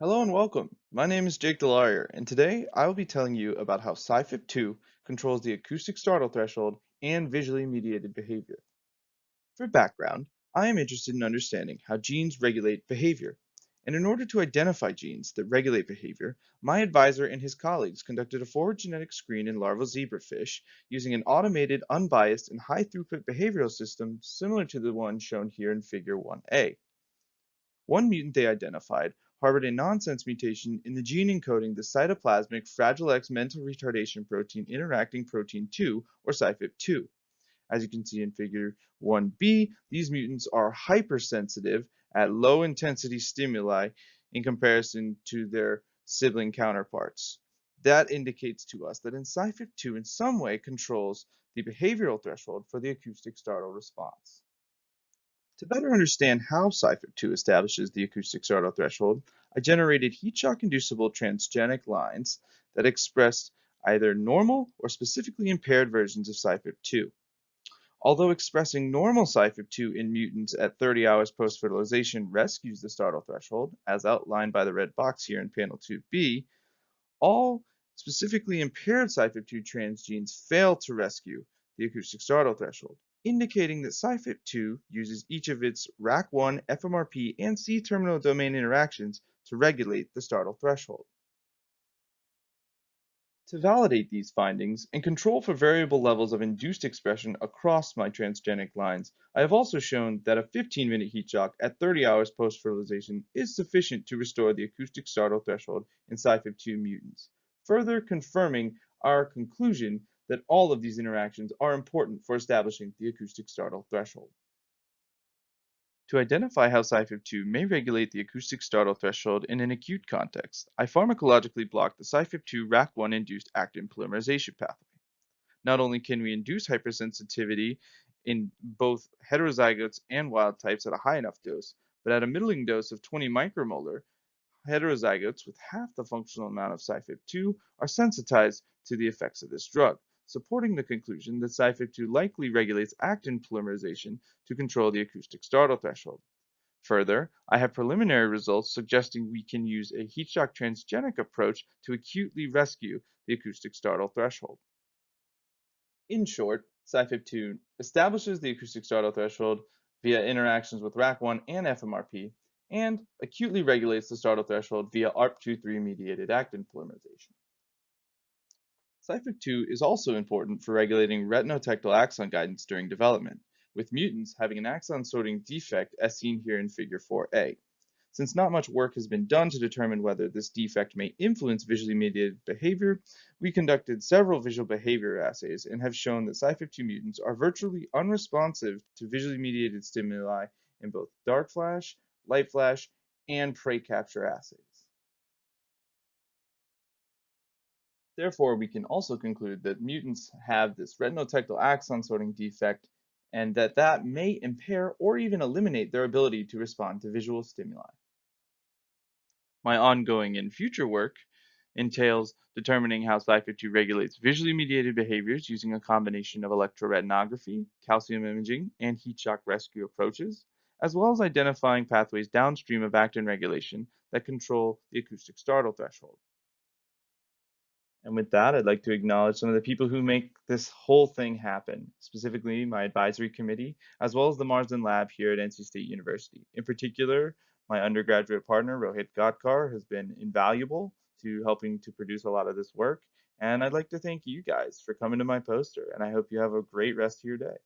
Hello and welcome. My name is Jake Delarier, and today I will be telling you about how cyfip2 controls the acoustic startle threshold and visually mediated behavior. For background, I am interested in understanding how genes regulate behavior. And in order to identify genes that regulate behavior, my advisor and his colleagues conducted a forward genetic screen in larval zebrafish using an automated, unbiased, and high throughput behavioral system similar to the one shown here in Figure 1a. One mutant they identified harbored a nonsense mutation in the gene encoding the cytoplasmic Fragile X mental retardation protein interacting protein 2, or cyfip2. As you can see in figure 1b, these mutants are hypersensitive at low intensity stimuli in comparison to their sibling counterparts. That indicates to us that cyfip2 in some way controls the behavioral threshold for the acoustic startle response. To better understand how cyfip2 establishes the acoustic startle threshold, I generated heat shock inducible transgenic lines that expressed either normal or specifically impaired versions of cyfip2. Although expressing normal cyfip2 in mutants at 30 hours post-fertilization rescues the startle threshold, as outlined by the red box here in panel 2b, all specifically impaired cyfip2 transgenes fail to rescue the acoustic startle threshold, indicating that cyfip2 uses each of its RAC1, FMRP, and C-terminal domain interactions to regulate the startle threshold. To validate these findings and control for variable levels of induced expression across my transgenic lines, I have also shown that a 15-minute heat shock at 30 hours post-fertilization is sufficient to restore the acoustic startle threshold in cyfip2 mutants, further confirming our conclusion that all of these interactions are important for establishing the acoustic startle threshold. To identify how cyfip2 may regulate the acoustic startle threshold in an acute context, I pharmacologically block the cyfip2 RAC1 induced actin polymerization pathway. Not only can we induce hypersensitivity in both heterozygotes and wild types at a high enough dose, but at a middling dose of 20 micromolar, heterozygotes with half the functional amount of cyfip2 are sensitized to the effects of this drug, supporting the conclusion that cyfip2 likely regulates actin polymerization to control the acoustic startle threshold. Further, I have preliminary results suggesting we can use a heat shock transgenic approach to acutely rescue the acoustic startle threshold. In short, cyfip2 establishes the acoustic startle threshold via interactions with RAC1 and FMRP, and acutely regulates the startle threshold via ARP23 mediated actin polymerization. Cyfip2 is also important for regulating retinotectal axon guidance during development, with mutants having an axon sorting defect as seen here in Figure 4a. Since not much work has been done to determine whether this defect may influence visually mediated behavior, we conducted several visual behavior assays and have shown that cyfip2 mutants are virtually unresponsive to visually mediated stimuli in both dark flash, light flash, and prey capture assays. Therefore, we can also conclude that mutants have this retinotectal axon sorting defect and that may impair or even eliminate their ability to respond to visual stimuli. My ongoing and future work entails determining how cyfip2 regulates visually mediated behaviors using a combination of electroretinography, calcium imaging, and heat shock rescue approaches, as well as identifying pathways downstream of actin regulation that control the acoustic startle threshold. And with that, I'd like to acknowledge some of the people who make this whole thing happen, specifically my advisory committee, as well as the Marsden Lab here at NC State University. In particular, my undergraduate partner, Rohit Gadkar, has been invaluable to helping to produce a lot of this work. And I'd like to thank you guys for coming to my poster, and I hope you have a great rest of your day.